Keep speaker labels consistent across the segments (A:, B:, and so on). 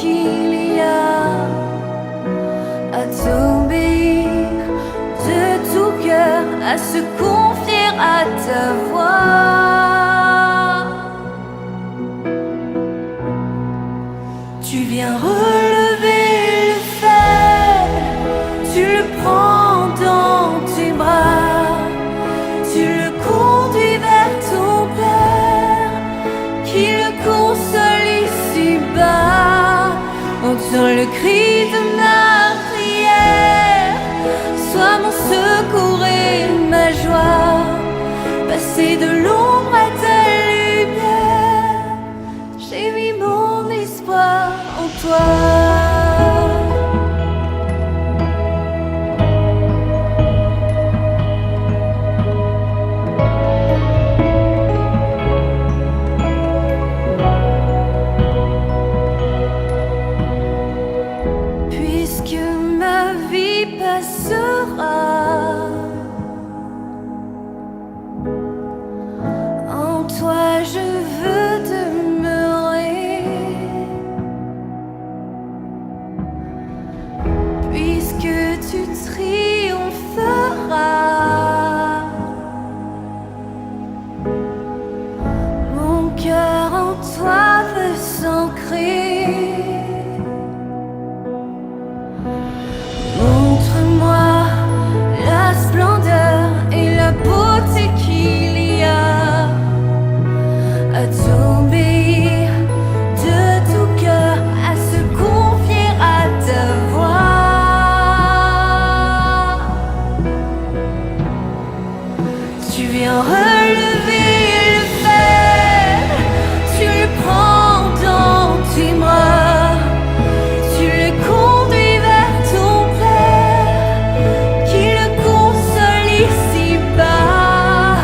A: Qu'il y a à t'obéir de tout cœur, à se confier à ta voix. Tu viens relever le fer, tu le prends dans tes bras, tu le conduis vers ton Père, qui le console ici-bas. Entends le cri de ma prière, sois mon secours et ma joie. Passer de l'ombre à ta lumière, j'ai mis mon espoir en toi. En toi je veux demeurer, puisque tu triompheras. Mon cœur en toi veut s'ancrer. Montre-moi la splendeur et la beauté qu'il y a à t'obéir de tout cœur, à se confier à ta voix. Tu viens relever le fer, tu le prends dans tes bras, tu le conduis vers ton Père, qui le console ici-bas.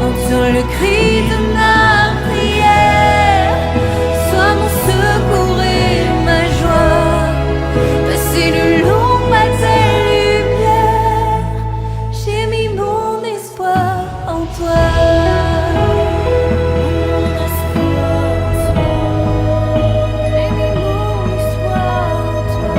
A: Entends le cri de ma prière, sois mon secours et ma joie. Passer de l'ombre à ta lumière, j'ai mis mon espoir en toi. J'ai mis mon espoir en toi.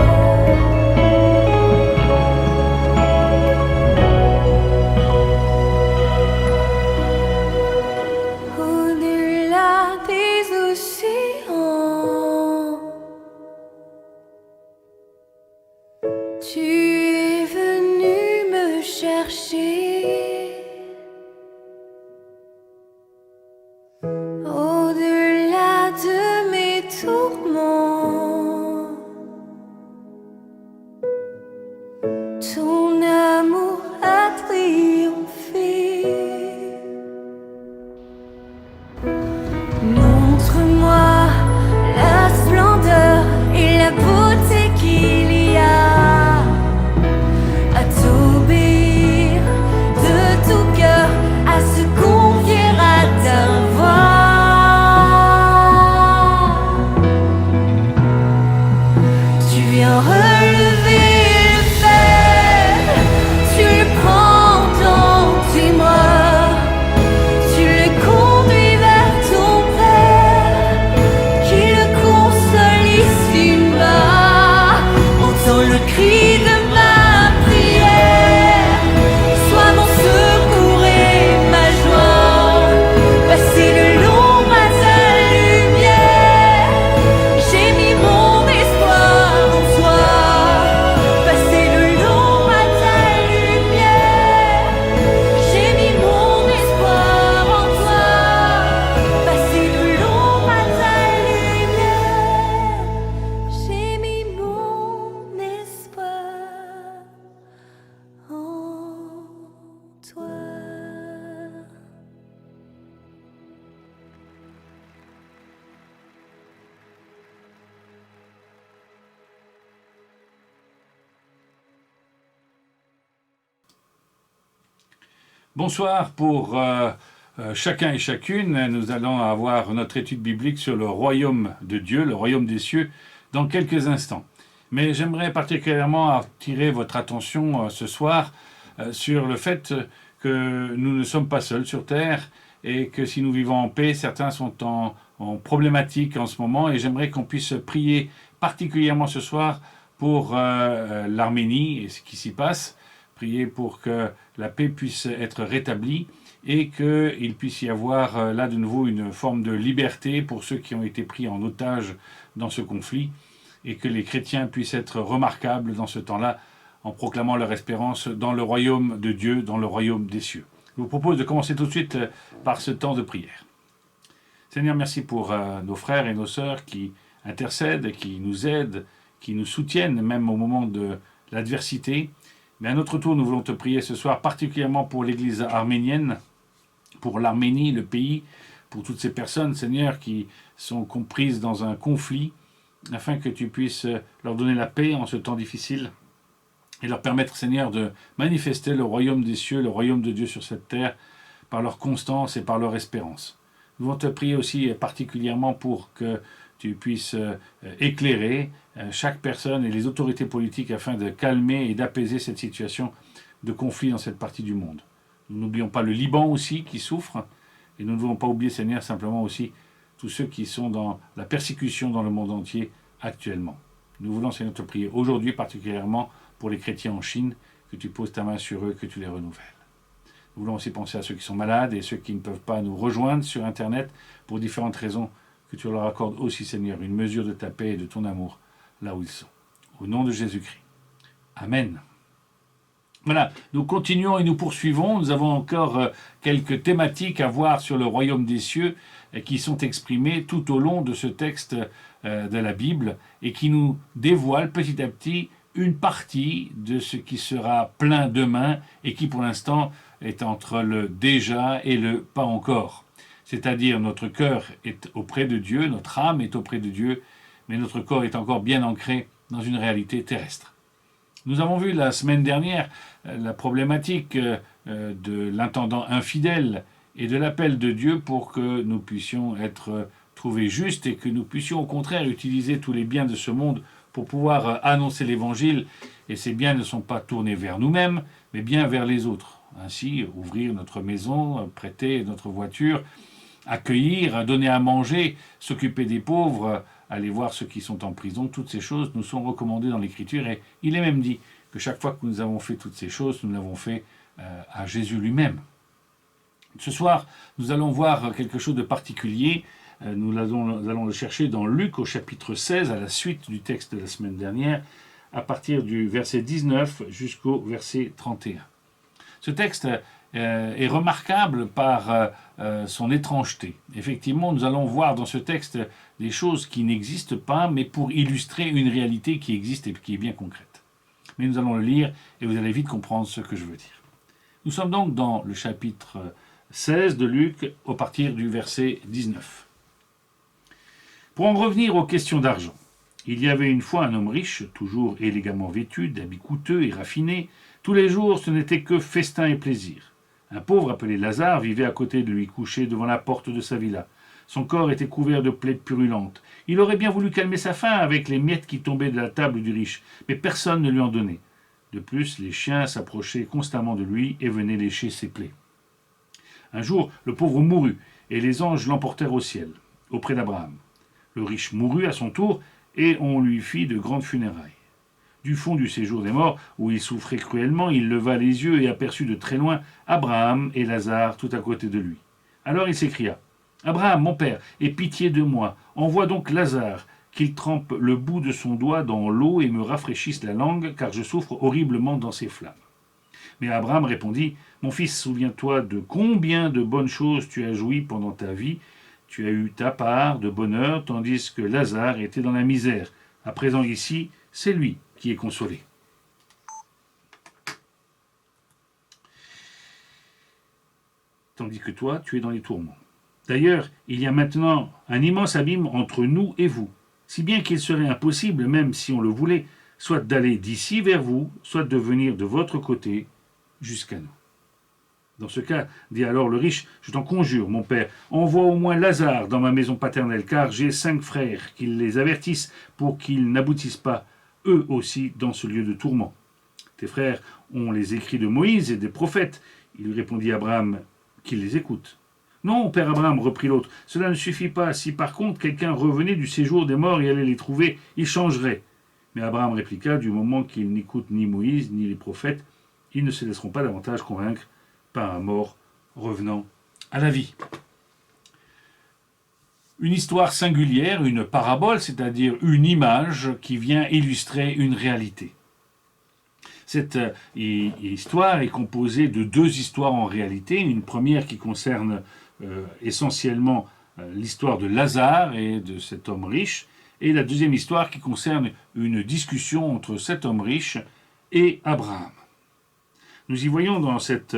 A: Au-delà des océans, tu es venu me chercher. Au-delà de mes tourments, ton amour a triomphé. Montre-moi la splendeur et la beauté qu'il y a à t'obéir toi.
B: Bonsoir pour chacun et chacune. Nous allons avoir notre étude biblique sur le royaume de Dieu, le royaume des cieux, dans quelques instants. Mais j'aimerais particulièrement attirer votre attention ce soir sur le fait que nous ne sommes pas seuls sur Terre et que si nous vivons en paix, certains sont en problématique en ce moment et j'aimerais qu'on puisse prier particulièrement ce soir pour l'Arménie et ce qui s'y passe. Prier pour que la paix puisse être rétablie et qu'il puisse y avoir là de nouveau une forme de liberté pour ceux qui ont été pris en otage dans ce conflit et que les chrétiens puissent être remarquables dans ce temps-là en proclamant leur espérance dans le royaume de Dieu, dans le royaume des cieux. Je vous propose de commencer tout de suite par ce temps de prière. Seigneur, merci pour nos frères et nos sœurs qui intercèdent, qui nous aident, qui nous soutiennent même au moment de l'adversité. Mais à notre tour, nous voulons te prier ce soir, particulièrement pour l'Église arménienne, pour l'Arménie, le pays, pour toutes ces personnes, Seigneur, qui sont comprises dans un conflit, afin que tu puisses leur donner la paix en ce temps difficile et leur permettre, Seigneur, de manifester le royaume des cieux, le royaume de Dieu sur cette terre, par leur constance et par leur espérance. Nous voulons te prier aussi particulièrement pour que tu puisses éclairer chaque personne et les autorités politiques afin de calmer et d'apaiser cette situation de conflit dans cette partie du monde. Nous n'oublions pas le Liban aussi qui souffre, et nous ne voulons pas oublier, Seigneur, simplement aussi tous ceux qui sont dans la persécution dans le monde entier actuellement. Nous voulons, Seigneur, te prier aujourd'hui particulièrement pour les chrétiens en Chine, que tu poses ta main sur eux, que tu les renouvelles. Nous voulons aussi penser à ceux qui sont malades et ceux qui ne peuvent pas nous rejoindre sur Internet pour différentes raisons, que tu leur accordes aussi, Seigneur, une mesure de ta paix et de ton amour là où ils sont. Au nom de Jésus-Christ. Amen. Voilà, nous continuons et nous poursuivons. Nous avons encore quelques thématiques à voir sur le royaume des cieux qui sont exprimées tout au long de ce texte de la Bible et qui nous dévoilent petit à petit une partie de ce qui sera plein demain et qui pour l'instant est entre le déjà et le pas encore. C'est-à-dire notre cœur est auprès de Dieu, notre âme est auprès de Dieu, mais notre corps est encore bien ancré dans une réalité terrestre. Nous avons vu la semaine dernière la problématique de l'intendant infidèle et de l'appel de Dieu pour que nous puissions être trouvés justes et que nous puissions au contraire utiliser tous les biens de ce monde pour pouvoir annoncer l'évangile. Et ces biens ne sont pas tournés vers nous-mêmes, mais bien vers les autres. Ainsi, ouvrir notre maison, prêter notre voiture, accueillir, donner à manger, s'occuper des pauvres, aller voir ceux qui sont en prison, toutes ces choses nous sont recommandées dans l'Écriture et il est même dit que chaque fois que nous avons fait toutes ces choses, nous l'avons fait à Jésus lui-même. Ce soir, nous allons voir quelque chose de particulier. Nous allons le chercher dans Luc au chapitre 16, à la suite du texte de la semaine dernière, à partir du verset 19 jusqu'au verset 31. Ce texte est remarquable par son étrangeté. Effectivement, nous allons voir dans ce texte des choses qui n'existent pas, mais pour illustrer une réalité qui existe et qui est bien concrète. Mais nous allons le lire et vous allez vite comprendre ce que je veux dire. Nous sommes donc dans le chapitre 16 de Luc, au partir du verset 19. Pour en revenir aux questions d'argent, il y avait une fois un homme riche, toujours élégamment vêtu, d'habits coûteux et raffinés. Tous les jours, ce n'était que festin et plaisir. Un pauvre appelé Lazare vivait à côté de lui, couché devant la porte de sa villa. Son corps était couvert de plaies purulentes. Il aurait bien voulu calmer sa faim avec les miettes qui tombaient de la table du riche, mais personne ne lui en donnait. De plus, les chiens s'approchaient constamment de lui et venaient lécher ses plaies. Un jour, le pauvre mourut, et les anges l'emportèrent au ciel, auprès d'Abraham. Le riche mourut à son tour, et on lui fit de grandes funérailles. Du fond du séjour des morts, où il souffrait cruellement, il leva les yeux et aperçut de très loin Abraham et Lazare tout à côté de lui. Alors il s'écria « Abraham, mon père, aie pitié de moi, envoie donc Lazare, qu'il trempe le bout de son doigt dans l'eau et me rafraîchisse la langue, car je souffre horriblement dans ces flammes. » Mais Abraham répondit « Mon fils, souviens-toi de combien de bonnes choses tu as joui pendant ta vie. Tu as eu ta part de bonheur, tandis que Lazare était dans la misère. À présent ici, c'est lui qui est consolé. » tandis que toi, tu es dans les tourments. D'ailleurs, il y a maintenant un immense abîme entre nous et vous, si bien qu'il serait impossible, même si on le voulait, soit d'aller d'ici vers vous, soit de venir de votre côté jusqu'à nous. Dans ce cas, dit alors le riche, je t'en conjure, mon père, envoie au moins Lazare dans ma maison paternelle, car j'ai 5 frères, qu'ils les avertissent pour qu'ils n'aboutissent pas, eux aussi, dans ce lieu de tourment. Tes frères ont les écrits de Moïse et des prophètes. Il lui répondit Abraham qu'il les écoute. Non, père Abraham, reprit l'autre, cela ne suffit pas. Si par contre quelqu'un revenait du séjour des morts et allait les trouver, il changerait. Mais Abraham répliqua, du moment qu'ils n'écoutent ni Moïse ni les prophètes, ils ne se laisseront pas davantage convaincre par un mort revenant à la vie. Une histoire singulière, une parabole, c'est-à-dire une image qui vient illustrer une réalité. Cette histoire est composée de 2 histoires en réalité. Une première qui concerne essentiellement l'histoire de Lazare et de cet homme riche, et la deuxième histoire qui concerne une discussion entre cet homme riche et Abraham. Nous y voyons dans cette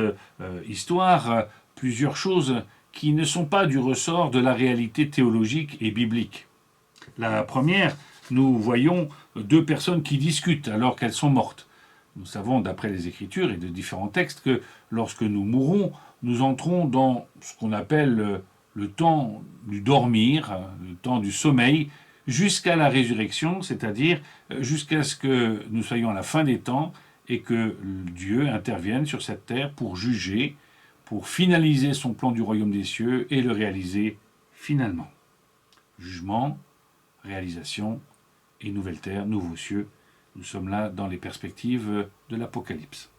B: histoire plusieurs choses qui ne sont pas du ressort de la réalité théologique et biblique. La première, nous voyons 2 personnes qui discutent alors qu'elles sont mortes. Nous savons, d'après les Écritures et de différents textes, que lorsque nous mourrons, nous entrons dans ce qu'on appelle le temps du dormir, le temps du sommeil, jusqu'à la résurrection, c'est-à-dire jusqu'à ce que nous soyons à la fin des temps et que Dieu intervienne sur cette terre pour juger, pour finaliser son plan du royaume des cieux et le réaliser finalement. Jugement, réalisation et nouvelle terre, nouveaux cieux. Nous sommes là dans les perspectives de l'Apocalypse.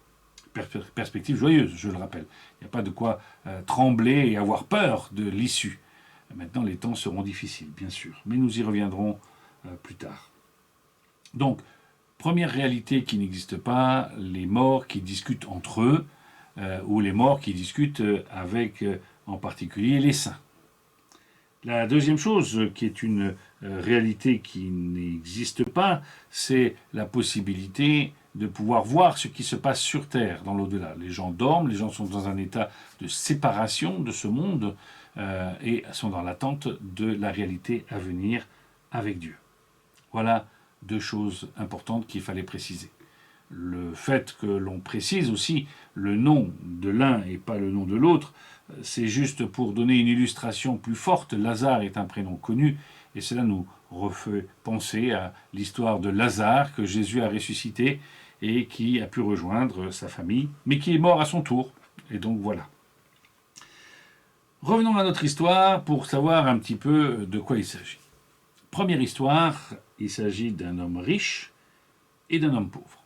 B: Perspectives joyeuses, je le rappelle. Il n'y a pas de quoi trembler et avoir peur de l'issue. Maintenant, les temps seront difficiles, bien sûr, mais nous y reviendrons plus tard. Donc, première réalité qui n'existe pas, les morts qui discutent entre eux, ou les morts qui discutent avec, en particulier, les saints. La deuxième chose, qui est une réalité qui n'existe pas, c'est la possibilité de pouvoir voir ce qui se passe sur Terre, dans l'au-delà. Les gens dorment, les gens sont dans un état de séparation de ce monde et sont dans l'attente de la réalité à venir avec Dieu. Voilà 2 choses importantes qu'il fallait préciser. Le fait que l'on précise aussi le nom de l'un et pas le nom de l'autre, c'est juste pour donner une illustration plus forte. Lazare est un prénom connu, et cela nous refait penser à l'histoire de Lazare que Jésus a ressuscité et qui a pu rejoindre sa famille, mais qui est mort à son tour. Et donc voilà. Revenons à notre histoire pour savoir un petit peu de quoi il s'agit. Première histoire, il s'agit d'un homme riche et d'un homme pauvre.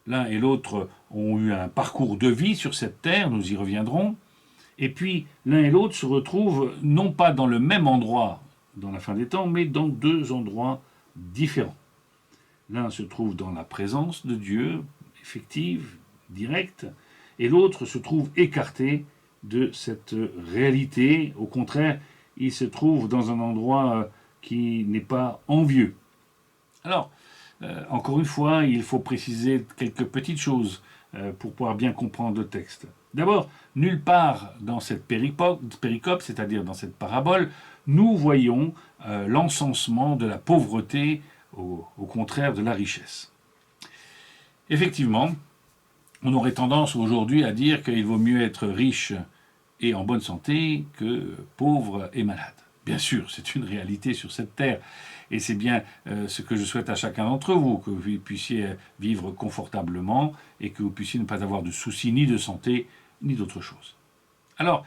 B: L'un et l'autre ont eu un parcours de vie sur cette terre, nous y reviendrons. Et puis, l'un et l'autre se retrouvent non pas dans le même endroit dans la fin des temps, mais dans 2 endroits différents. L'un se trouve dans la présence de Dieu, effective, directe, et l'autre se trouve écarté de cette réalité. Au contraire, il se trouve dans un endroit qui n'est pas envieux. Alors, encore une fois, il faut préciser quelques petites choses pour pouvoir bien comprendre le texte. D'abord, nulle part dans cette péricope, c'est-à-dire dans cette parabole, nous voyons l'encensement de la pauvreté, au contraire de la richesse. Effectivement, on aurait tendance aujourd'hui à dire qu'il vaut mieux être riche et en bonne santé que pauvre et malade. Bien sûr, c'est une réalité sur cette terre. Et c'est bien ce que je souhaite à chacun d'entre vous, que vous puissiez vivre confortablement et que vous puissiez ne pas avoir de soucis ni de santé, ni d'autre chose. Alors,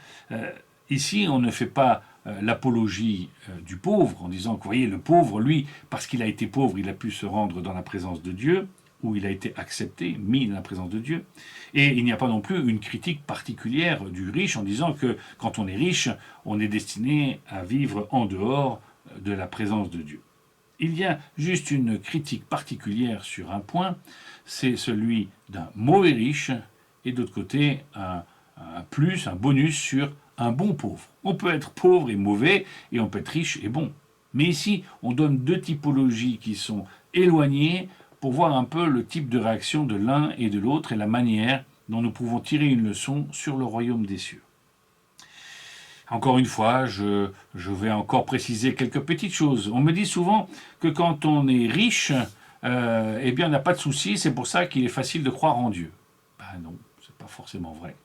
B: ici, on ne fait pas l'apologie du pauvre en disant que, vous voyez, le pauvre, lui, parce qu'il a été pauvre, il a pu se rendre dans la présence de Dieu, où il a été accepté, mis dans la présence de Dieu. Et il n'y a pas non plus une critique particulière du riche en disant que quand on est riche, on est destiné à vivre en dehors de la présence de Dieu. Il y a juste une critique particulière sur un point, c'est celui d'un mauvais riche, et d'autre côté, un bonus sur un bon pauvre. On peut être pauvre et mauvais, et on peut être riche et bon. Mais ici, on donne 2 typologies qui sont éloignées pour voir un peu le type de réaction de l'un et de l'autre et la manière dont nous pouvons tirer une leçon sur le royaume des cieux. Encore une fois, je vais encore préciser quelques petites choses. On me dit souvent que quand on est riche, eh bien, on n'a pas de soucis, c'est pour ça qu'il est facile de croire en Dieu. Ben non, c'est pas forcément vrai.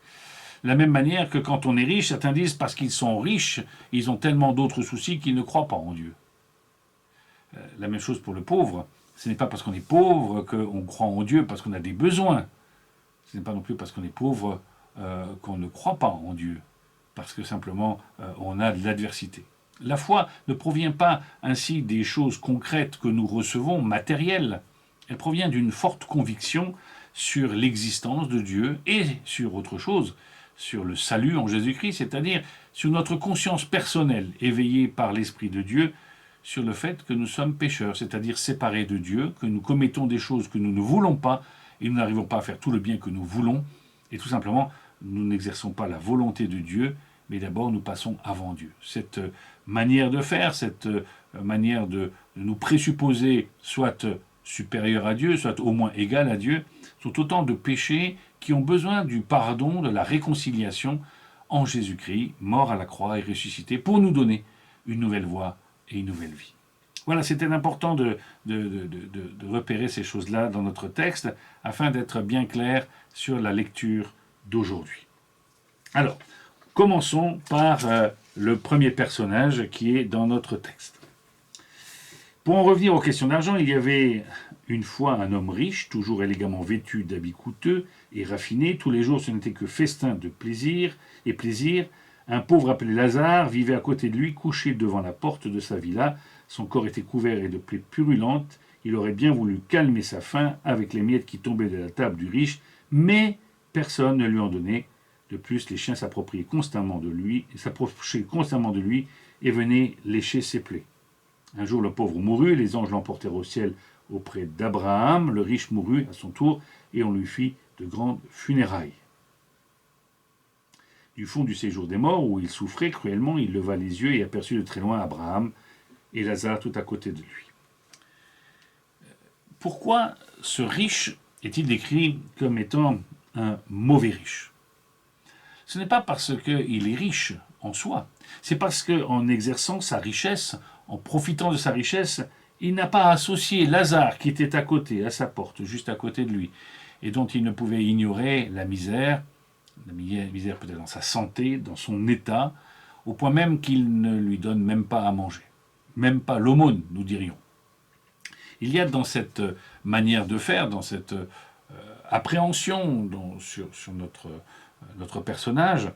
B: De la même manière que quand on est riche, certains disent parce qu'ils sont riches, ils ont tellement d'autres soucis qu'ils ne croient pas en Dieu. La même chose pour le pauvre. Ce n'est pas parce qu'on est pauvre qu'on croit en Dieu, parce qu'on a des besoins. Ce n'est pas non plus parce qu'on est pauvre qu'on ne croit pas en Dieu, parce que simplement on a de l'adversité. La foi ne provient pas ainsi des choses concrètes que nous recevons, matérielles. Elle provient d'une forte conviction sur l'existence de Dieu et sur autre chose, sur le salut en Jésus-Christ, c'est-à-dire sur notre conscience personnelle éveillée par l'Esprit de Dieu, sur le fait que nous sommes pécheurs, c'est-à-dire séparés de Dieu, que nous commettons des choses que nous ne voulons pas et nous n'arrivons pas à faire tout le bien que nous voulons, et tout simplement, nous n'exerçons pas la volonté de Dieu, mais d'abord nous passons avant Dieu. Cette manière de faire, cette manière de nous présupposer soit supérieur à Dieu, soit au moins égal à Dieu, sont autant de péchés qui ont besoin du pardon, de la réconciliation en Jésus-Christ, mort à la croix et ressuscité, pour nous donner une nouvelle voie et une nouvelle vie. Voilà, c'était important de repérer ces choses-là dans notre texte, afin d'être bien clair sur la lecture d'aujourd'hui. Alors, commençons par le premier personnage qui est dans notre texte. Pour en revenir aux questions d'argent, il y avait une fois un homme riche, toujours élégamment vêtu d'habits coûteux et raffinés. Tous les jours, ce n'était que festin de plaisir et plaisir. Un pauvre appelé Lazare vivait à côté de lui, couché devant la porte de sa villa. Son corps était couvert de plaies purulentes. Il aurait bien voulu calmer sa faim avec les miettes qui tombaient de la table du riche, mais personne ne lui en donnait. De plus, les chiens s'approchaient constamment de lui et venaient lécher ses plaies. Un jour, le pauvre mourut, les anges l'emportèrent au ciel auprès d'Abraham. Le riche mourut à son tour, et on lui fit de grandes funérailles. Du fond du séjour des morts, où il souffrait cruellement, il leva les yeux et aperçut de très loin Abraham et Lazare tout à côté de lui. Pourquoi ce riche est-il décrit comme étant un mauvais riche? Ce n'est pas parce qu'il est riche en soi, c'est parce qu'en exerçant sa richesse, en profitant de sa richesse, il n'a pas associé Lazare qui était à côté, à sa porte, juste à côté de lui, et dont il ne pouvait ignorer la misère peut-être dans sa santé, dans son état, au point même qu'il ne lui donne même pas à manger. Même pas l'aumône, nous dirions. Il y a dans cette manière de faire, dans cette appréhension sur notre personnage,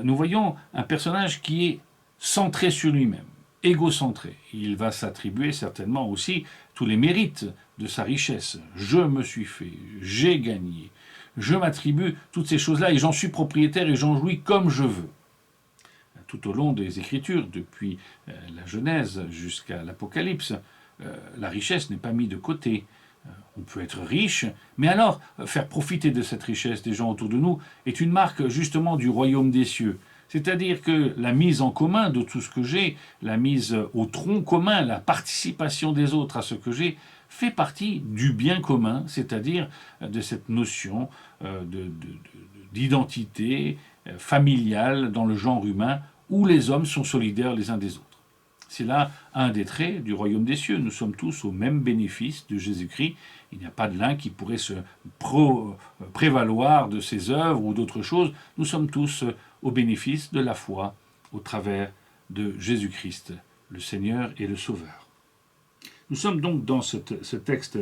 B: nous voyons un personnage qui est centré sur lui-même, égocentré. Il va s'attribuer certainement aussi tous les mérites de sa richesse. Je me suis fait, j'ai gagné, je m'attribue toutes ces choses-là et j'en suis propriétaire et j'en jouis comme je veux. Tout au long des Écritures, depuis la Genèse jusqu'à l'Apocalypse, la richesse n'est pas mise de côté. On peut être riche, mais alors faire profiter de cette richesse des gens autour de nous est une marque justement du royaume des cieux. C'est-à-dire que la mise en commun de tout ce que j'ai, la mise au tronc commun, la participation des autres à ce que j'ai, fait partie du bien commun, c'est-à-dire de cette notion d'identité familiale dans le genre humain où les hommes sont solidaires les uns des autres. C'est là un des traits du royaume des cieux. Nous sommes tous au même bénéfice de Jésus-Christ. Il n'y a pas de l'un qui pourrait se prévaloir de ses œuvres ou d'autres choses. Nous sommes tous au bénéfice de la foi au travers de Jésus-Christ, le Seigneur et le Sauveur. Nous sommes donc dans ce texte,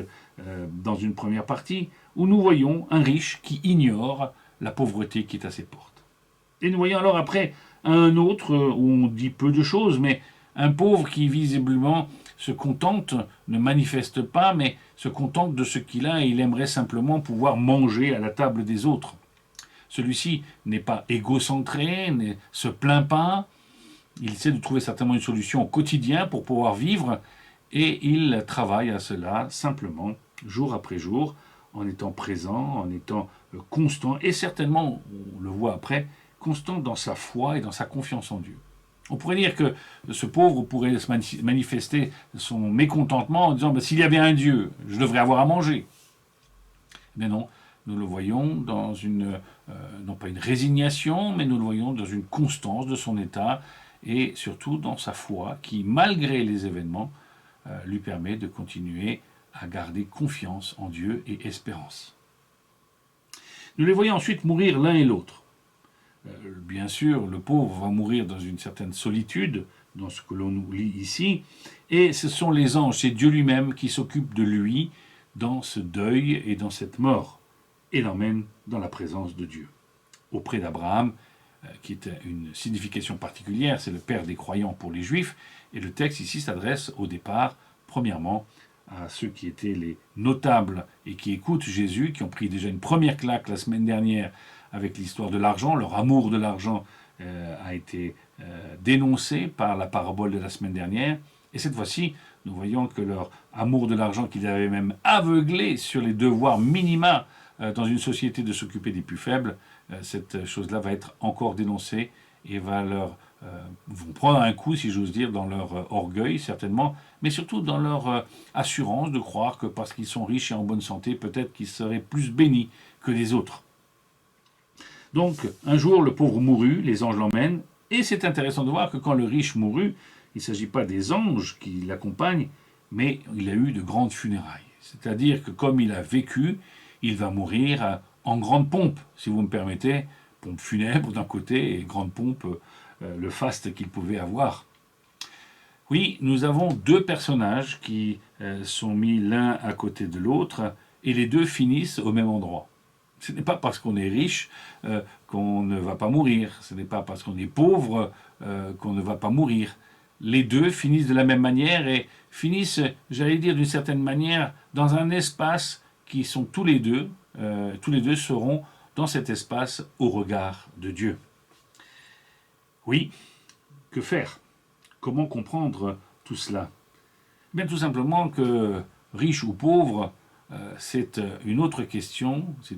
B: dans une première partie, où nous voyons un riche qui ignore la pauvreté qui est à ses portes. Et nous voyons alors après un autre où on dit peu de choses, mais un pauvre qui visiblement se contente, ne manifeste pas, mais se contente de ce qu'il a et il aimerait simplement pouvoir manger à la table des autres. Celui-ci n'est pas égocentré, ne se plaint pas, il essaie de trouver certainement une solution au quotidien pour pouvoir vivre et il travaille à cela simplement, jour après jour, en étant présent, en étant constant et certainement, on le voit après, constant dans sa foi et dans sa confiance en Dieu. On pourrait dire que ce pauvre pourrait manifester son mécontentement en disant s'il y avait un Dieu, je devrais avoir à manger. Mais non, nous le voyons dans une non pas une résignation, mais nous le voyons dans une constance de son état et surtout dans sa foi qui, malgré les événements, lui permet de continuer à garder confiance en Dieu et espérance. Nous les voyons ensuite mourir l'un et l'autre. Bien sûr, le pauvre va mourir dans une certaine solitude, dans ce que l'on nous lit ici, et ce sont les anges, c'est Dieu lui-même qui s'occupe de lui dans ce deuil et dans cette mort, et l'emmène dans la présence de Dieu. Auprès d'Abraham, qui est une signification particulière, c'est le père des croyants pour les Juifs, et le texte ici s'adresse au départ, premièrement, à ceux qui étaient les notables et qui écoutent Jésus, qui ont pris déjà une première claque la semaine dernière avec l'histoire de l'argent. Leur amour de l'argent a été dénoncé par la parabole de la semaine dernière. Et cette fois-ci, nous voyons que leur amour de l'argent qu'ils avaient même aveuglé sur les devoirs minima dans une société de s'occuper des plus faibles, cette chose-là va être encore dénoncée et vont prendre un coup, si j'ose dire, dans leur orgueil, certainement, mais surtout dans leur assurance de croire que parce qu'ils sont riches et en bonne santé, peut-être qu'ils seraient plus bénis que les autres. Donc, un jour, le pauvre mourut, les anges l'emmènent, et c'est intéressant de voir que quand le riche mourut, il ne s'agit pas des anges qui l'accompagnent, mais il a eu de grandes funérailles. C'est-à-dire que comme il a vécu, il va mourir en grande pompe, si vous me permettez, pompe funèbre d'un côté et grande pompe, le faste qu'il pouvait avoir. Oui, nous avons deux personnages qui sont mis l'un à côté de l'autre et les deux finissent au même endroit. Ce n'est pas parce qu'on est riche qu'on ne va pas mourir, ce n'est pas parce qu'on est pauvre qu'on ne va pas mourir. Les deux finissent de la même manière et finissent, j'allais dire d'une certaine manière, dans un espace qui sont tous les deux seront dans cet espace au regard de Dieu. Oui, que faire? Comment comprendre tout cela? Bien tout simplement que riche ou pauvre, c'est une autre question, c'est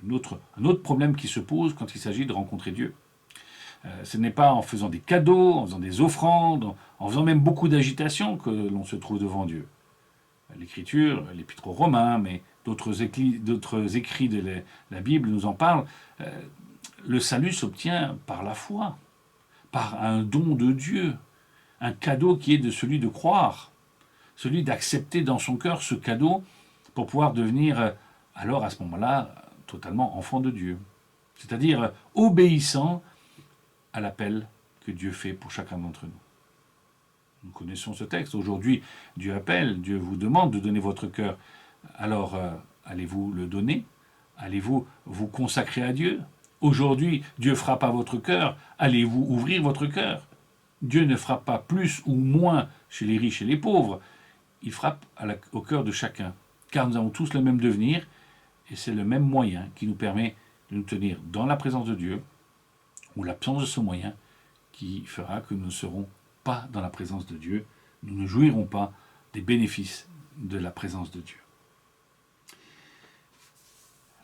B: un autre problème qui se pose quand il s'agit de rencontrer Dieu. Ce n'est pas en faisant des cadeaux, en faisant des offrandes, en faisant même beaucoup d'agitation que l'on se trouve devant Dieu. L'Écriture, l'Épître aux Romains, mais d'autres écrits de la Bible nous en parlent. Le salut s'obtient par la foi, par un don de Dieu, un cadeau qui est de celui de croire, celui d'accepter dans son cœur ce cadeau pour pouvoir devenir, alors à ce moment-là, totalement enfant de Dieu. C'est-à-dire obéissant à l'appel que Dieu fait pour chacun d'entre nous. Nous connaissons ce texte. Aujourd'hui, Dieu appelle, Dieu vous demande de donner votre cœur. Alors, allez-vous le donner? Allez-vous vous consacrer à Dieu? Aujourd'hui, Dieu frappe à votre cœur. Allez-vous ouvrir votre cœur? Dieu ne frappe pas plus ou moins chez les riches et les pauvres. Il frappe au cœur de chacun. Car nous avons tous le même devenir et c'est le même moyen qui nous permet de nous tenir dans la présence de Dieu ou l'absence de ce moyen qui fera que nous ne serons pas dans la présence de Dieu, nous ne jouirons pas des bénéfices de la présence de Dieu.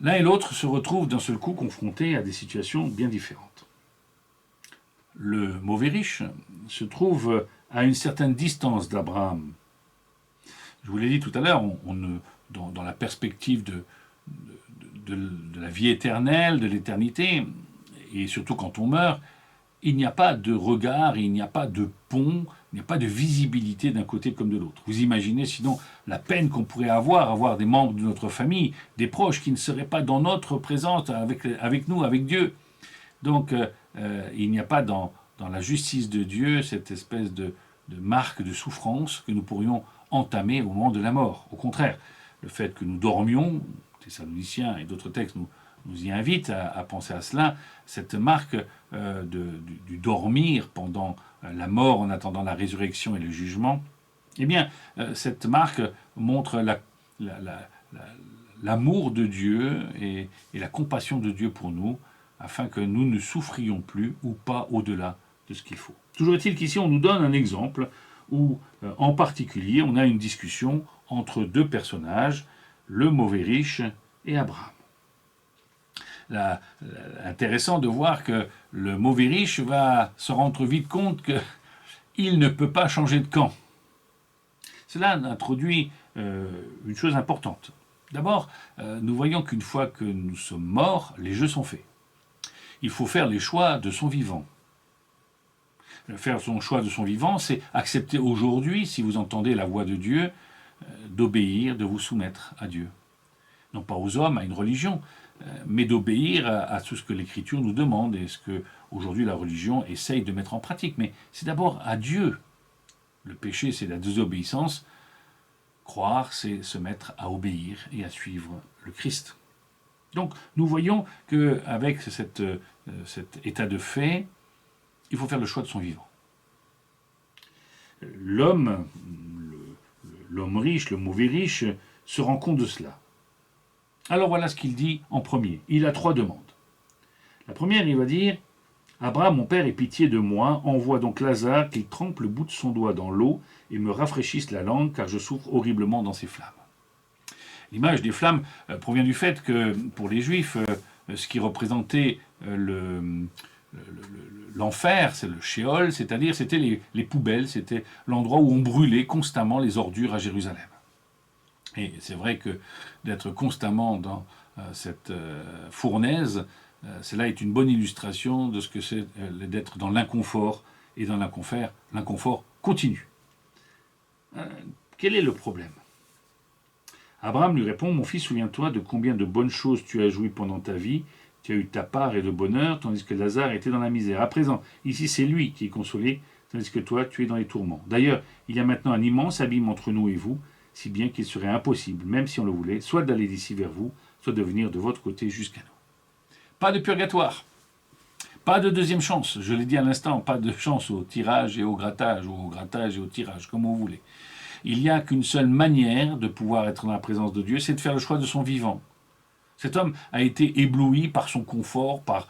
B: L'un et l'autre se retrouvent d'un seul coup confrontés à des situations bien différentes. Le mauvais riche se trouve à une certaine distance d'Abraham. Je vous l'ai dit tout à l'heure, dans la perspective de la vie éternelle, de l'éternité, et surtout quand on meurt, il n'y a pas de regard, il n'y a pas de pont, il n'y a pas de visibilité d'un côté comme de l'autre. Vous imaginez sinon la peine qu'on pourrait avoir des membres de notre famille, des proches qui ne seraient pas dans notre présence avec nous, avec Dieu. Donc il n'y a pas dans la justice de Dieu cette espèce de marque de souffrance que nous pourrions entamer au moment de la mort. Au contraire, le fait que nous dormions, Thessaloniciens et d'autres textes nous y invitent à penser à cela, cette marque du dormir pendant la mort en attendant la résurrection et le jugement, eh bien, cette marque montre l'amour de Dieu et la compassion de Dieu pour nous, afin que nous ne souffrions plus ou pas au-delà de ce qu'il faut. Toujours est-il qu'ici, on nous donne un exemple où, en particulier, on a une discussion entre deux personnages, le mauvais riche et Abraham. Intéressant de voir que le mauvais riche va se rendre vite compte qu'il ne peut pas changer de camp. Cela introduit une chose importante. D'abord, nous voyons qu'une fois que nous sommes morts, les jeux sont faits. Il faut faire les choix de son vivant. Faire son choix de son vivant, c'est accepter aujourd'hui, si vous entendez la voix de Dieu, d'obéir, de vous soumettre à Dieu. Non pas aux hommes, à une religion, mais d'obéir à tout ce que l'Écriture nous demande et ce que aujourd'hui la religion essaye de mettre en pratique. Mais c'est d'abord à Dieu. Le péché, c'est la désobéissance. Croire, c'est se mettre à obéir et à suivre le Christ. Donc nous voyons qu'avec cet état de fait, il faut faire le choix de son vivant. L'homme riche, le mauvais riche, se rend compte de cela. Alors voilà ce qu'il dit en premier. Il a 3 demandes. La première, il va dire « Abraham, mon père, aie pitié de moi, envoie donc Lazare qu'il trempe le bout de son doigt dans l'eau et me rafraîchisse la langue, car je souffre horriblement dans ces flammes. » L'image des flammes provient du fait que, pour les Juifs, ce qui représentait l'enfer, c'est le Sheol, c'est-à-dire c'était les poubelles, c'était l'endroit où on brûlait constamment les ordures à Jérusalem. Et c'est vrai que d'être constamment dans cette fournaise, cela est une bonne illustration de ce que c'est d'être dans l'inconfort, et dans l'inconfort continu. Quel est le problème ? Abraham lui répond, « Mon fils, souviens-toi de combien de bonnes choses tu as joui pendant ta vie, tu as eu ta part et de bonheur, tandis que Lazare était dans la misère. À présent, ici c'est lui qui est consolé, tandis que toi, tu es dans les tourments. D'ailleurs, il y a maintenant un immense abîme entre nous et vous, si bien qu'il serait impossible, même si on le voulait, soit d'aller d'ici vers vous, soit de venir de votre côté jusqu'à nous. » Pas de purgatoire, pas de deuxième chance, je l'ai dit à l'instant, pas de chance au tirage et au grattage, ou au grattage et au tirage, comme vous voulez. Il n'y a qu'une seule manière de pouvoir être dans la présence de Dieu, c'est de faire le choix de son vivant. Cet homme a été ébloui par son confort, par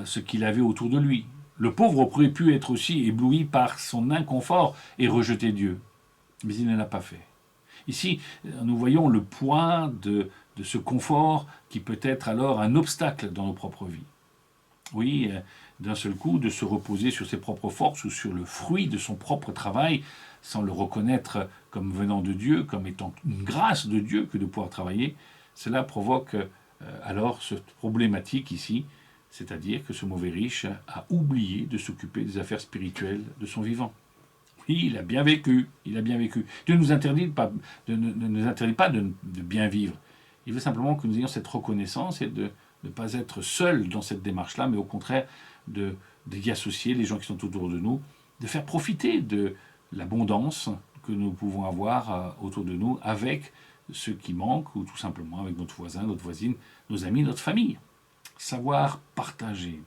B: ce qu'il avait autour de lui. Le pauvre aurait pu être aussi ébloui par son inconfort et rejeter Dieu. Mais il ne l'a pas fait. Ici, nous voyons le poids de ce confort qui peut être alors un obstacle dans nos propres vies. Oui, d'un seul coup, de se reposer sur ses propres forces ou sur le fruit de son propre travail, sans le reconnaître comme venant de Dieu, comme étant une grâce de Dieu que de pouvoir travailler, cela provoque alors cette problématique ici, c'est-à-dire que ce mauvais riche a oublié de s'occuper des affaires spirituelles de son vivant. Oui, il a bien vécu, il a bien vécu. Dieu ne nous interdit pas de bien vivre. Il veut simplement que nous ayons cette reconnaissance et de ne pas être seuls dans cette démarche-là, mais au contraire d'y associer les gens qui sont autour de nous, de faire profiter de l'abondance que nous pouvons avoir autour de nous avec ce qui manque, ou tout simplement avec notre voisin, notre voisine, nos amis, notre famille. Savoir partager,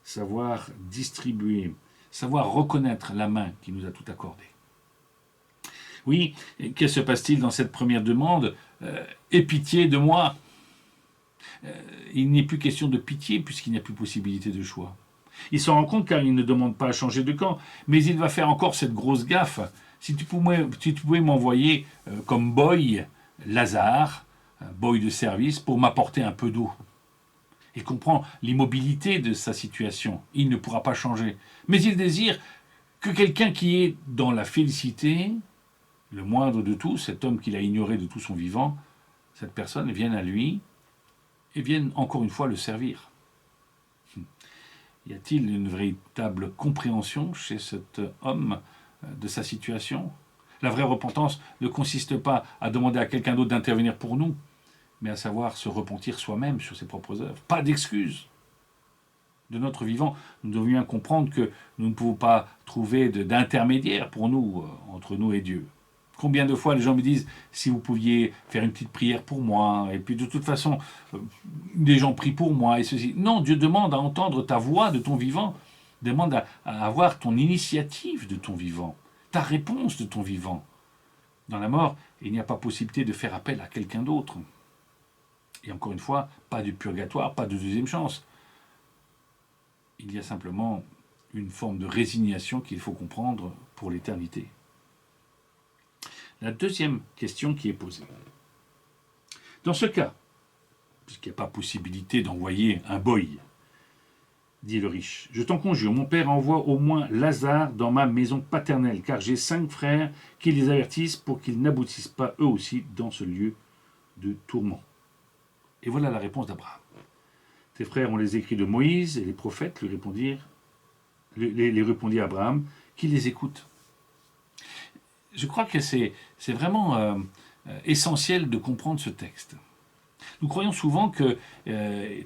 B: savoir distribuer, savoir reconnaître la main qui nous a tout accordé. Oui, que se passe-t-il dans cette première demande ? Aie pitié de moi. Il n'est plus question de pitié puisqu'il n'y a plus possibilité de choix. Il s'en rend compte car il ne demande pas à changer de camp, mais il va faire encore cette grosse gaffe. Si tu pouvais m'envoyer comme boy Lazare, boy de service, pour m'apporter un peu d'eau. Il comprend l'immobilité de sa situation. Il ne pourra pas changer. Mais il désire que quelqu'un qui est dans la félicité, le moindre de tous, cet homme qu'il a ignoré de tout son vivant, cette personne vienne à lui et vienne encore une fois le servir. Y a-t-il une véritable compréhension chez cet homme de sa situation ? La vraie repentance ne consiste pas à demander à quelqu'un d'autre d'intervenir pour nous, mais à savoir se repentir soi-même sur ses propres œuvres. Pas d'excuses. De notre vivant, nous devons bien comprendre que nous ne pouvons pas trouver d'intermédiaire pour nous, entre nous et Dieu. Combien de fois les gens me disent « si vous pouviez faire une petite prière pour moi » et puis de toute façon, des gens prient pour moi et ceci. Non, Dieu demande à entendre ta voix de ton vivant, demande à avoir ton initiative de ton vivant, ta réponse de ton vivant. Dans la mort, il n'y a pas possibilité de faire appel à quelqu'un d'autre. Et encore une fois, pas de purgatoire, pas de deuxième chance. Il y a simplement une forme de résignation qu'il faut comprendre pour l'éternité. La deuxième question qui est posée. Dans ce cas, puisqu'il n'y a pas possibilité d'envoyer un boy, dit le riche, je t'en conjure, mon père envoie au moins Lazare dans ma maison paternelle, car j'ai 5 frères qui les avertissent pour qu'ils n'aboutissent pas eux aussi dans ce lieu de tourments. Et voilà la réponse d'Abraham. Tes frères ont les écrits de Moïse et les prophètes lui répondit Abraham, qui les écoute. Je crois que c'est vraiment essentiel de comprendre ce texte. Nous croyons souvent que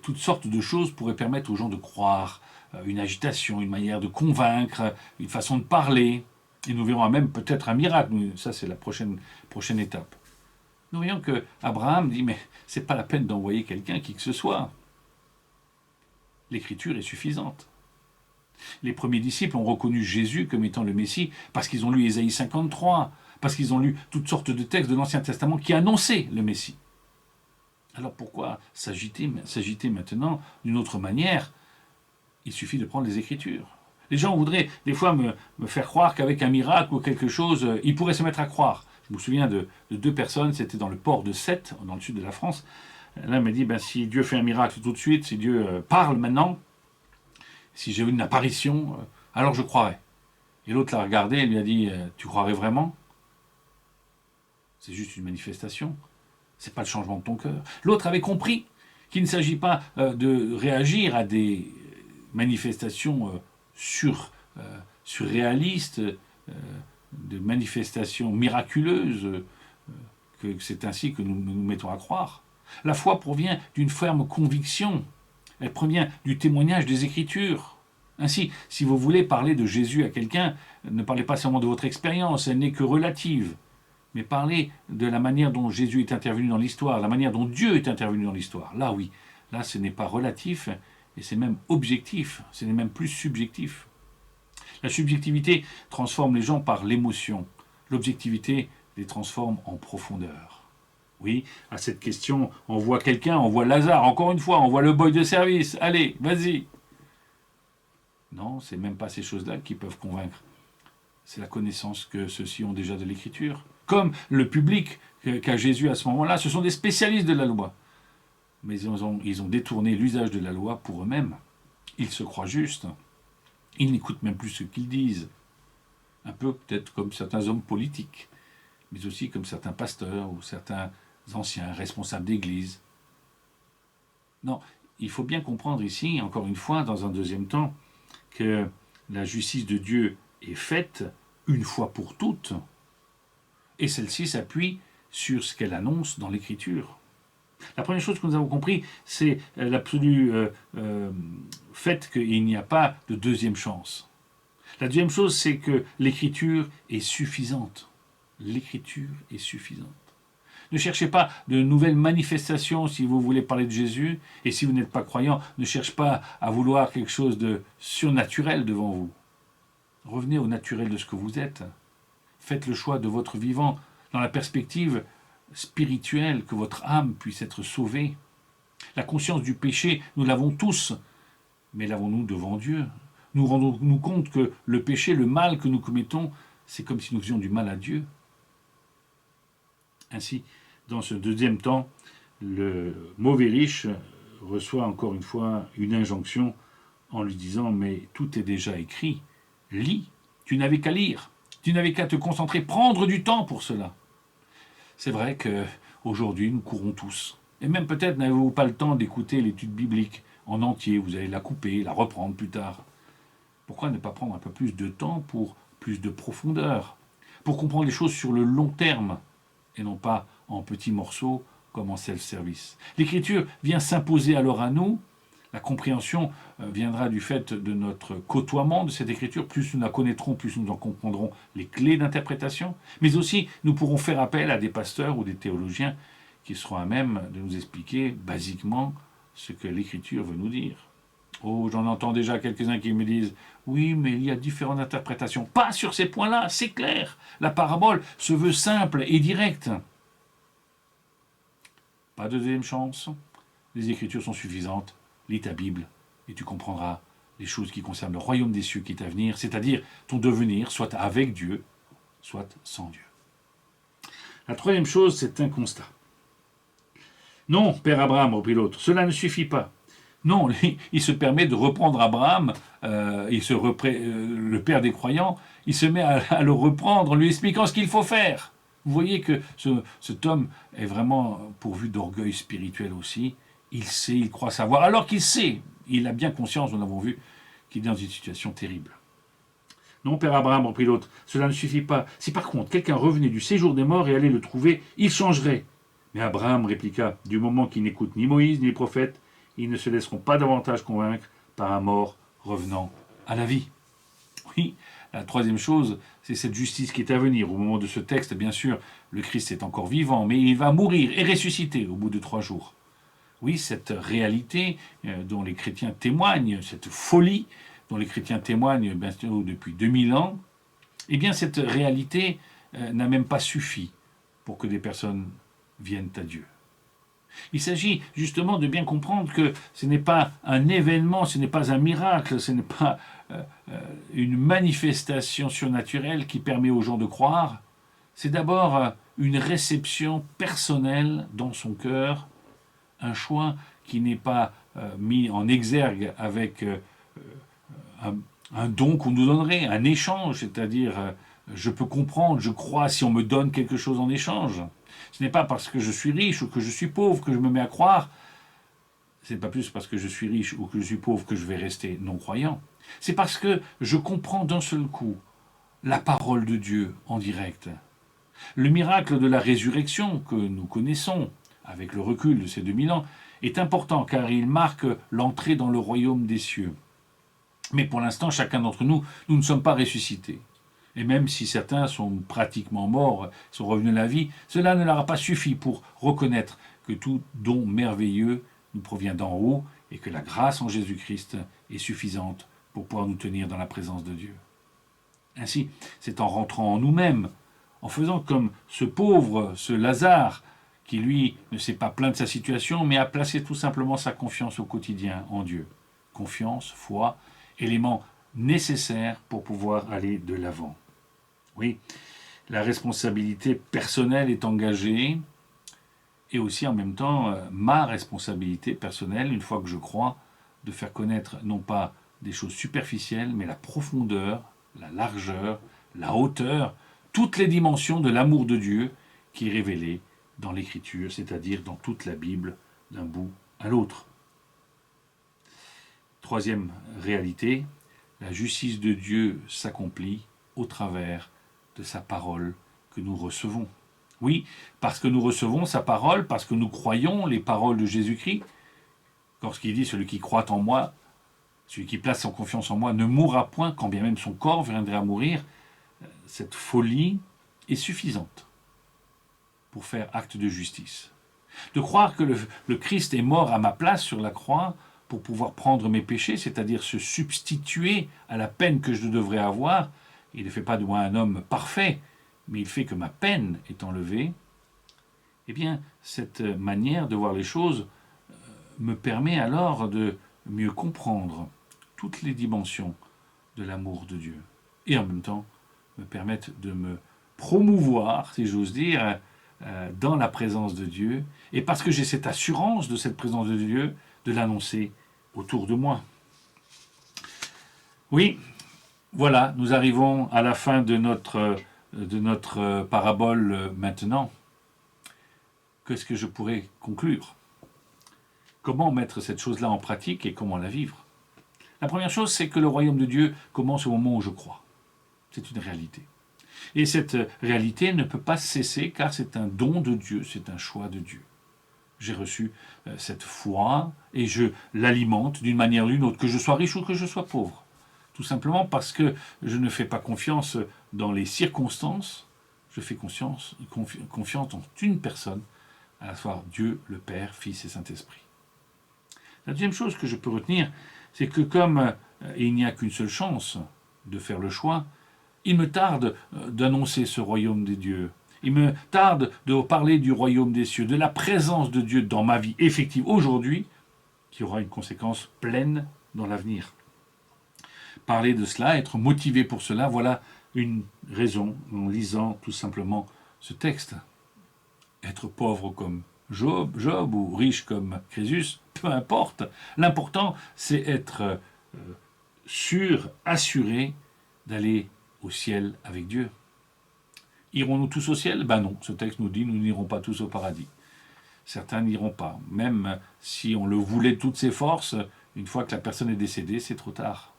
B: toutes sortes de choses pourraient permettre aux gens de croire, une agitation, une manière de convaincre, une façon de parler, et nous verrons même peut-être un miracle. Ça, c'est la prochaine étape. Nous voyons que Abraham dit, mais c'est pas la peine d'envoyer quelqu'un, qui que ce soit. L'écriture est suffisante. Les premiers disciples ont reconnu Jésus comme étant le Messie parce qu'ils ont lu Ésaïe 53, parce qu'ils ont lu toutes sortes de textes de l'Ancien Testament qui annonçaient le Messie. Alors pourquoi s'agiter maintenant d'une autre manière? Il suffit de prendre les Écritures. Les gens voudraient des fois me faire croire qu'avec un miracle ou quelque chose, ils pourraient se mettre à croire. Je me souviens de deux personnes, c'était dans le port de Sète, dans le sud de la France. L'un m'a dit, si Dieu fait un miracle tout de suite, si Dieu parle maintenant, si j'ai eu une apparition, alors je croirais. Et l'autre l'a regardé et lui a dit, tu croirais vraiment? C'est juste une manifestation. C'est pas le changement de ton cœur. L'autre avait compris qu'il ne s'agit pas de réagir à des manifestations surréalistes, de manifestations miraculeuses, que c'est ainsi que nous nous mettons à croire. La foi provient d'une ferme conviction. Elle provient du témoignage des Écritures. Ainsi, si vous voulez parler de Jésus à quelqu'un, ne parlez pas seulement de votre expérience, elle n'est que relative. Mais parlez de la manière dont Jésus est intervenu dans l'histoire, la manière dont Dieu est intervenu dans l'histoire. Là, oui, là, ce n'est pas relatif, et c'est même objectif, ce n'est même plus subjectif. La subjectivité transforme les gens par l'émotion. L'objectivité les transforme en profondeur. Oui, à cette question, on voit quelqu'un, on voit Lazare, encore une fois, on voit le boy de service, allez, vas-y. Non, c'est même pas ces choses-là qui peuvent convaincre. C'est la connaissance que ceux-ci ont déjà de l'Écriture. Comme le public qu'a Jésus à ce moment-là, ce sont des spécialistes de la loi. Mais ils ont détourné l'usage de la loi pour eux-mêmes. Ils se croient justes. Ils n'écoutent même plus ce qu'ils disent. Un peu peut-être comme certains hommes politiques, mais aussi comme certains pasteurs ou certains anciens responsables d'église. Non, il faut bien comprendre ici, encore une fois, dans un deuxième temps, que la justice de Dieu est faite une fois pour toutes, et celle-ci s'appuie sur ce qu'elle annonce dans l'Écriture. La première chose que nous avons compris, c'est l'absolu fait qu'il n'y a pas de deuxième chance. La deuxième chose, c'est que l'Écriture est suffisante. L'Écriture est suffisante. Ne cherchez pas de nouvelles manifestations si vous voulez parler de Jésus, et si vous n'êtes pas croyant, ne cherchez pas à vouloir quelque chose de surnaturel devant vous. Revenez au naturel de ce que vous êtes. Faites le choix de votre vivant dans la perspective spirituelle que votre âme puisse être sauvée. La conscience du péché, nous l'avons tous, mais l'avons-nous devant Dieu? Nous rendons-nous compte que le péché, le mal que nous commettons, c'est comme si nous faisions du mal à Dieu? Ainsi, dans ce deuxième temps, le mauvais riche reçoit encore une fois une injonction en lui disant « Mais tout est déjà écrit, lis, tu n'avais qu'à lire, tu n'avais qu'à te concentrer, prendre du temps pour cela. » C'est vrai qu'aujourd'hui, nous courons tous. Et même peut-être n'avez-vous pas le temps d'écouter l'étude biblique en entier, vous allez la couper, la reprendre plus tard. Pourquoi ne pas prendre un peu plus de temps pour plus de profondeur, pour comprendre les choses sur le long terme, et non pas en petits morceaux comme en self-service. L'Écriture vient s'imposer alors à nous. La compréhension viendra du fait de notre côtoiement de cette Écriture. Plus nous la connaîtrons, plus nous en comprendrons les clés d'interprétation. Mais aussi, nous pourrons faire appel à des pasteurs ou des théologiens qui seront à même de nous expliquer basiquement ce que l'Écriture veut nous dire. Oh, j'en entends déjà quelques-uns qui me disent « Oui, mais il y a différentes interprétations. » Pas sur ces points-là, c'est clair. La parabole se veut simple et directe. Pas de deuxième chance. Les Écritures sont suffisantes. Lis ta Bible et tu comprendras les choses qui concernent le royaume des cieux qui est à venir, c'est-à-dire ton devenir, soit avec Dieu, soit sans Dieu. La troisième chose, c'est un constat. Non, Père Abraham, reprit l'autre, cela ne suffit pas. Non, il se permet de reprendre Abraham, le père des croyants, il se met à le reprendre en lui expliquant ce qu'il faut faire. Vous voyez que cet homme est vraiment pourvu d'orgueil spirituel aussi. Il sait, il croit savoir, alors qu'il sait, il a bien conscience, nous l'avons vu, qu'il est dans une situation terrible. Non, Père Abraham, reprit l'autre, cela ne suffit pas. Si par contre quelqu'un revenait du séjour des morts et allait le trouver, il changerait. Mais Abraham répliqua, du moment qu'ils n'écoutent ni Moïse ni les prophètes, ils ne se laisseront pas davantage convaincre par un mort revenant à la vie. Oui, la troisième chose, c'est cette justice qui est à venir. Au moment de ce texte, bien sûr, le Christ est encore vivant, mais il va mourir et ressusciter au bout de 3 jours. Oui, cette réalité dont les chrétiens témoignent, cette folie dont les chrétiens témoignent bien sûr, depuis 2000 ans, eh bien cette réalité n'a même pas suffi pour que des personnes viennent à Dieu. Il s'agit justement de bien comprendre que ce n'est pas un événement, ce n'est pas un miracle, ce n'est pas une manifestation surnaturelle qui permet aux gens de croire. C'est d'abord une réception personnelle dans son cœur, un choix qui n'est pas mis en exergue avec un don qu'on nous donnerait, un échange, c'est-à-dire je peux comprendre, je crois si on me donne quelque chose en échange. Ce n'est pas parce que je suis riche ou que je suis pauvre que je me mets à croire. Ce n'est pas plus parce que je suis riche ou que je suis pauvre que je vais rester non-croyant. C'est parce que je comprends d'un seul coup la parole de Dieu en direct. Le miracle de la résurrection que nous connaissons, avec le recul de ces 2000 ans, est important car il marque l'entrée dans le royaume des cieux. Mais pour l'instant, chacun d'entre nous, nous ne sommes pas ressuscités. Et même si certains sont pratiquement morts, sont revenus à la vie, cela ne leur a pas suffi pour reconnaître que tout don merveilleux nous provient d'en haut et que la grâce en Jésus-Christ est suffisante pour pouvoir nous tenir dans la présence de Dieu. Ainsi, c'est en rentrant en nous-mêmes, en faisant comme ce pauvre, ce Lazare, qui lui ne s'est pas plaint de sa situation, mais a placé tout simplement sa confiance au quotidien en Dieu. Confiance, foi, éléments nécessaires pour pouvoir aller de l'avant. Oui, la responsabilité personnelle est engagée, et aussi en même temps ma responsabilité personnelle, une fois que je crois, de faire connaître non pas des choses superficielles, mais la profondeur, la largeur, la hauteur, toutes les dimensions de l'amour de Dieu qui est révélé dans l'Écriture, c'est-à-dire dans toute la Bible, d'un bout à l'autre. Troisième réalité, la justice de Dieu s'accomplit au travers de sa parole que nous recevons. Oui, parce que nous recevons sa parole, parce que nous croyons les paroles de Jésus-Christ. Lorsqu'il dit « Celui qui croit en moi, celui qui place son confiance en moi ne mourra point, quand bien même son corps viendrait à mourir », cette folie est suffisante pour faire acte de justice. De croire que le Christ est mort à ma place sur la croix pour pouvoir prendre mes péchés, c'est-à-dire se substituer à la peine que je devrais avoir, il ne fait pas de moi un homme parfait, mais il fait que ma peine est enlevée, eh bien, cette manière de voir les choses me permet alors de mieux comprendre toutes les dimensions de l'amour de Dieu. Et en même temps, me permettre de me promouvoir, si j'ose dire, dans la présence de Dieu. Et parce que j'ai cette assurance de cette présence de Dieu, de l'annoncer autour de moi. Oui, voilà, nous arrivons à la fin de notre parabole maintenant. Qu'est-ce que je pourrais conclure? Comment mettre cette chose-là en pratique et comment la vivre? La première chose, c'est que le royaume de Dieu commence au moment où je crois. C'est une réalité. Et cette réalité ne peut pas cesser car c'est un don de Dieu, c'est un choix de Dieu. J'ai reçu cette foi et je l'alimente d'une manière ou d'une autre, que je sois riche ou que je sois pauvre. Tout simplement parce que je ne fais pas confiance dans les circonstances, je fais confiance en une personne, à la fois Dieu, le Père, Fils et Saint-Esprit. La deuxième chose que je peux retenir, c'est que comme il n'y a qu'une seule chance de faire le choix, il me tarde d'annoncer ce royaume des dieux. Il me tarde de parler du royaume des cieux, de la présence de Dieu dans ma vie effective aujourd'hui, qui aura une conséquence pleine dans l'avenir. Parler de cela, être motivé pour cela, voilà une raison en lisant tout simplement ce texte. Être pauvre comme Job ou riche comme Crésus, peu importe. L'important, c'est être sûr, assuré d'aller au ciel avec Dieu. Irons-nous tous au ciel? Ben non, ce texte nous dit nous n'irons pas tous au paradis. Certains n'iront pas. Même si on le voulait de toutes ses forces, une fois que la personne est décédée, c'est trop tard.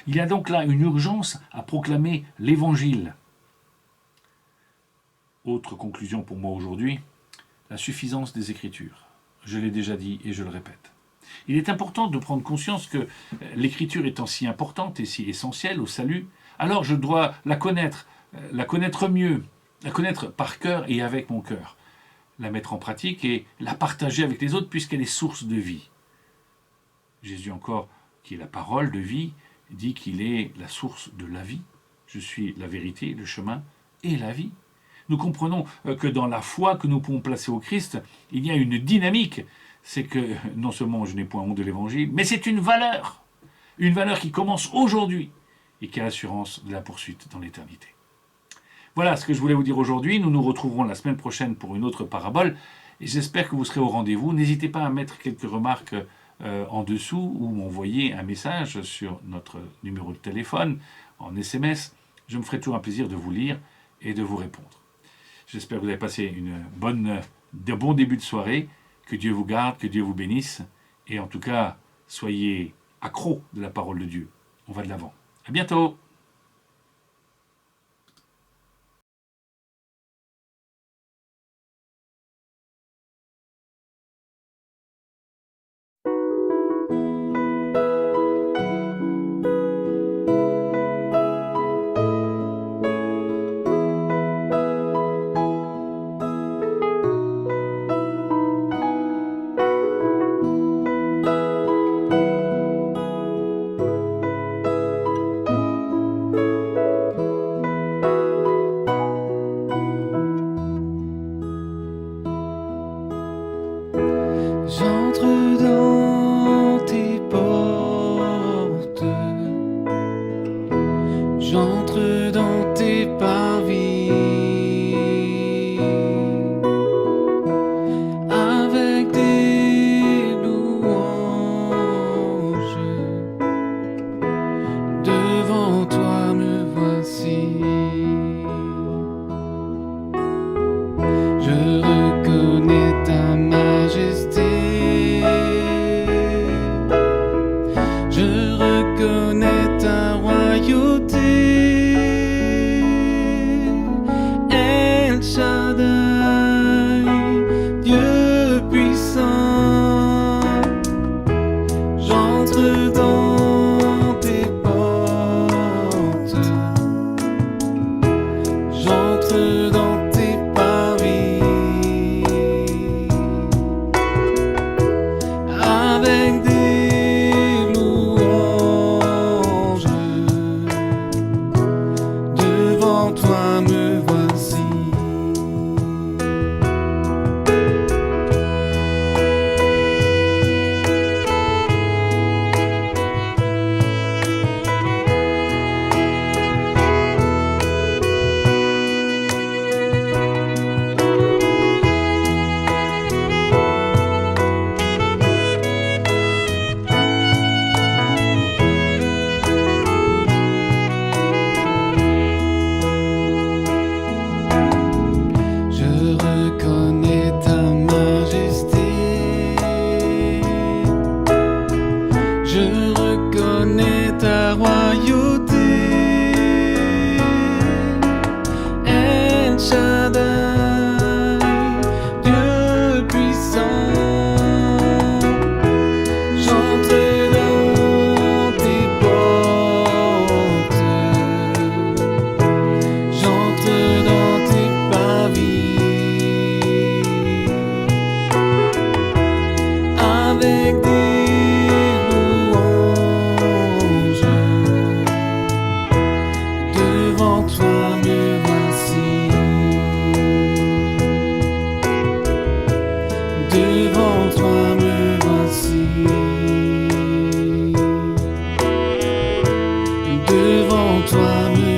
B: Il y a donc là une urgence à proclamer l'Évangile. Autre conclusion pour moi aujourd'hui, la suffisance des Écritures. Je l'ai déjà dit et je le répète. Il est important de prendre conscience que l'Écriture étant si importante et si essentielle au salut, alors je dois la connaître mieux, la connaître par cœur et avec mon cœur, la mettre en pratique et la partager avec les autres puisqu'elle est source de vie. Jésus encore, qui est la parole de vie, dit qu'il est la source de la vie. Je suis la vérité, le chemin et la vie. Nous comprenons que dans la foi que nous pouvons placer au Christ, il y a une dynamique. C'est que non seulement je n'ai point honte de l'Évangile, mais c'est une valeur qui commence aujourd'hui et qui a l'assurance de la poursuite dans l'éternité. Voilà ce que je voulais vous dire aujourd'hui. Nous nous retrouverons la semaine prochaine pour une autre parabole et j'espère que vous serez au rendez-vous. N'hésitez pas à mettre quelques remarques en dessous ou m'envoyer un message sur notre numéro de téléphone en SMS. Je me ferai toujours un plaisir de vous lire et de vous répondre. J'espère que vous avez passé un bon début de soirée. Que Dieu vous garde, que Dieu vous bénisse. Et en tout cas, soyez accros de la parole de Dieu. On va de l'avant. À bientôt!
C: J'entre dans tes portes, j'entre dans tes parvis, avec des louanges, devant toi me voici. Je reconnais ta majesté. Je reconnais ta royauté, El Shaddai, Dieu puissant. J'entre dans tes portes, j'entre dans tes parvis, avec des toi me voici. Je reconnais ta royauté, El Shaddai, Dieu puissant. J'entre dans tes portes, j'entre dans tes parvis, avec des devant toi me voici, devant toi me voici, devant toi me